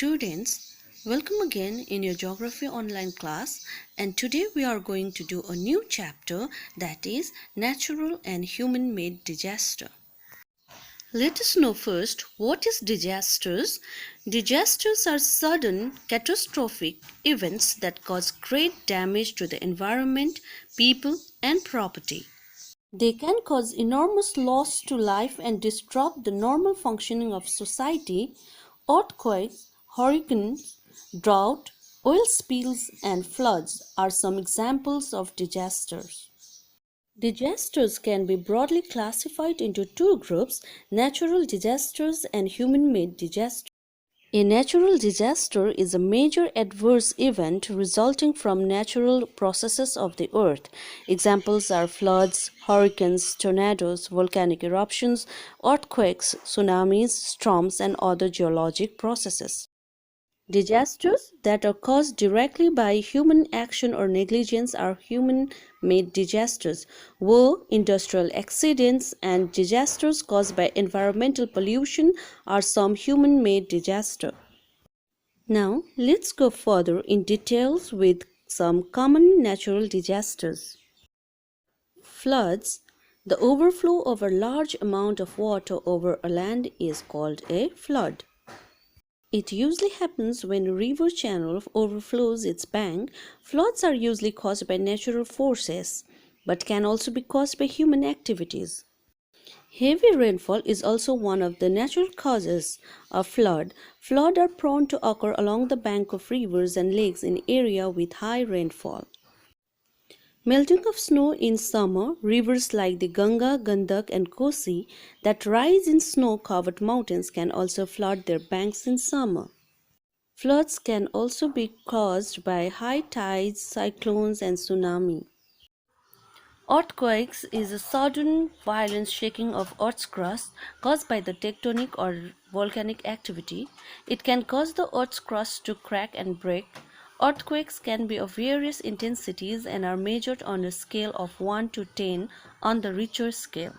students, welcome again in your geography online class, and today we are going to do a new chapter, that is natural and human made disaster. Let us know first what is disasters. Disasters are sudden catastrophic events that cause great damage to the environment, people and property. They can cause enormous loss to life and disrupt the normal functioning of society. Earthquakes, hurricanes, drought, oil spills, and floods are some examples of disasters. Disasters can be broadly classified into two groups: natural disasters and human made disasters. A natural disaster is a major adverse event resulting from natural processes of the earth. Examples are floods, hurricanes, tornadoes, volcanic eruptions, earthquakes, tsunamis, storms, and other geologic processes. Disasters that are caused directly by human action or negligence are human-made disasters. War, industrial accidents, and disasters caused by environmental pollution are some human-made disasters. Now, let's go further in details with some common natural disasters. Floods. The overflow of a large amount of water over a land is called a flood. It usually happens when a river channel overflows its bank. Floods are usually caused by natural forces, but can also be caused by human activities. Heavy rainfall is also one of the natural causes of flood. Floods are prone to occur along the bank of rivers and lakes in areas with high rainfall. Melting of snow in summer. Rivers like the Ganga, Gandak, and Kosi that rise in snow-covered mountains can also flood their banks in summer. Floods can also be caused by high tides, cyclones, and tsunami. Earthquakes is a sudden, violent shaking of Earth's crust caused by the tectonic or volcanic activity. It can cause the Earth's crust to crack and break. Earthquakes can be of various intensities and are measured on a scale of 1 to 10 on the Richter scale.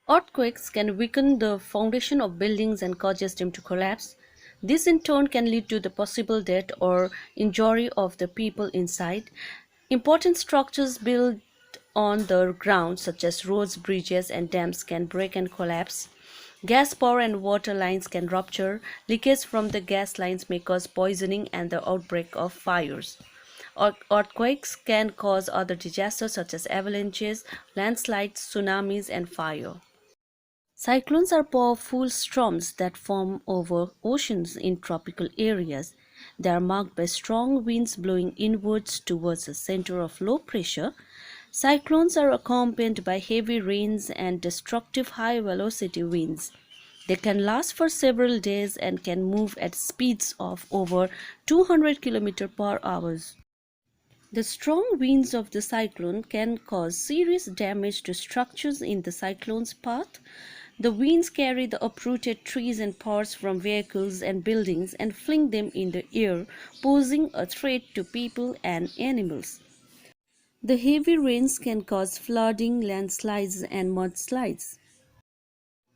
Earthquakes can weaken the foundation of buildings and causes them to collapse. This in turn can lead to the possible death or injury of the people inside. Important structures built on the ground, such as roads, bridges, and dams, can break and collapse. Gas, power, and water lines can rupture. Leakage from the gas lines may cause poisoning and the outbreak of fires. Earthquakes can cause other disasters such as avalanches, landslides, tsunamis, and fire. Cyclones are powerful storms that form over oceans in tropical areas. They are marked by strong winds blowing inwards towards a center of low pressure. Cyclones are accompanied by heavy rains and destructive high-velocity winds. They can last for several days and can move at speeds of over 200 km per hour. The strong winds of the cyclone can cause serious damage to structures in the cyclone's path. The winds carry the uprooted trees and parts from vehicles and buildings and fling them in the air, posing a threat to people and animals. The heavy rains can cause flooding, landslides, and mudslides.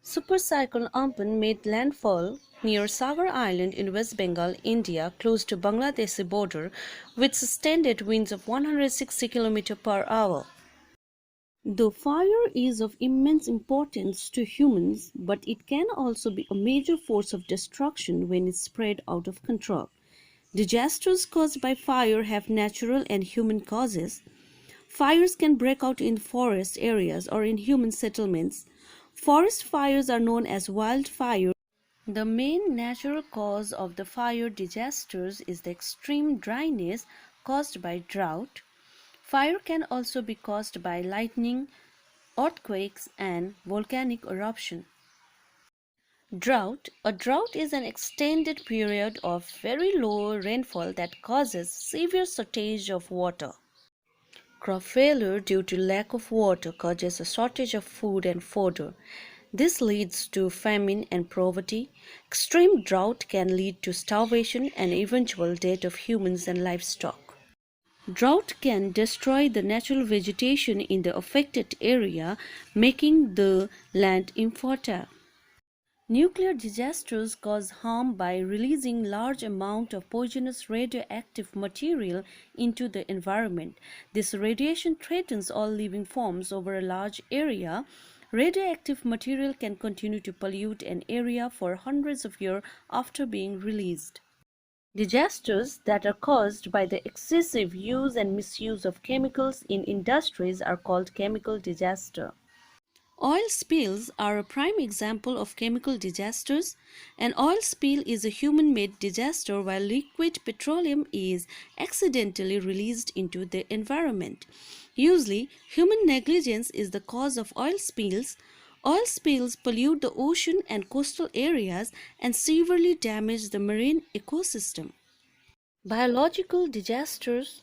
Supercyclone Amphan made landfall near Sagar Island in West Bengal, India, close to Bangladeshi border, with sustained winds of 160 km per hour. Though fire is of immense importance to humans, but it can also be a major force of destruction when it spread out of control. Disasters caused by fire have natural and human causes. Fires can break out in forest areas or in human settlements. Forest fires are known as wildfires. The main natural cause of the fire disasters is the extreme dryness caused by drought. Fire can also be caused by lightning, earthquakes, and volcanic eruption. Drought. A drought is an extended period of very low rainfall that causes severe shortage of water. Crop failure due to lack of water causes a shortage of food and fodder. This leads to famine and poverty. Extreme drought can lead to starvation and eventual death of humans and livestock. Drought can destroy the natural vegetation in the affected area, making the land infertile. Nuclear disasters cause harm by releasing large amounts of poisonous radioactive material into the environment. This radiation threatens all living forms over a large area. Radioactive material can continue to pollute an area for hundreds of years after being released. Disasters that are caused by the excessive use and misuse of chemicals in industries are called chemical disasters. Oil spills are a prime example of chemical disasters. An oil spill is a human made disaster while liquid petroleum is accidentally released into the environment. Usually, human negligence is the cause of oil spills. Oil spills pollute the ocean and coastal areas and severely damage the marine ecosystem. Biological disasters.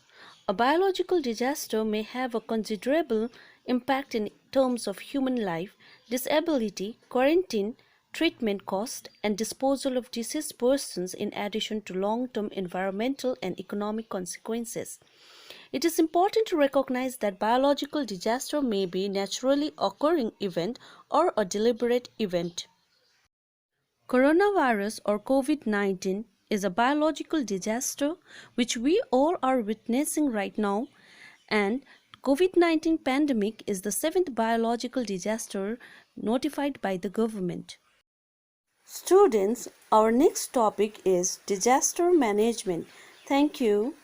A biological disaster may have a considerable impact in terms of human life, disability, quarantine, treatment cost, and disposal of deceased persons in addition to long-term environmental and economic consequences. It is important to recognize that biological disaster may be a naturally occurring event or a deliberate event. Coronavirus or COVID-19 is a biological disaster which we all are witnessing right now, and COVID-19 pandemic is the seventh biological disaster notified by the government. Students, our next topic is disaster management. Thank you.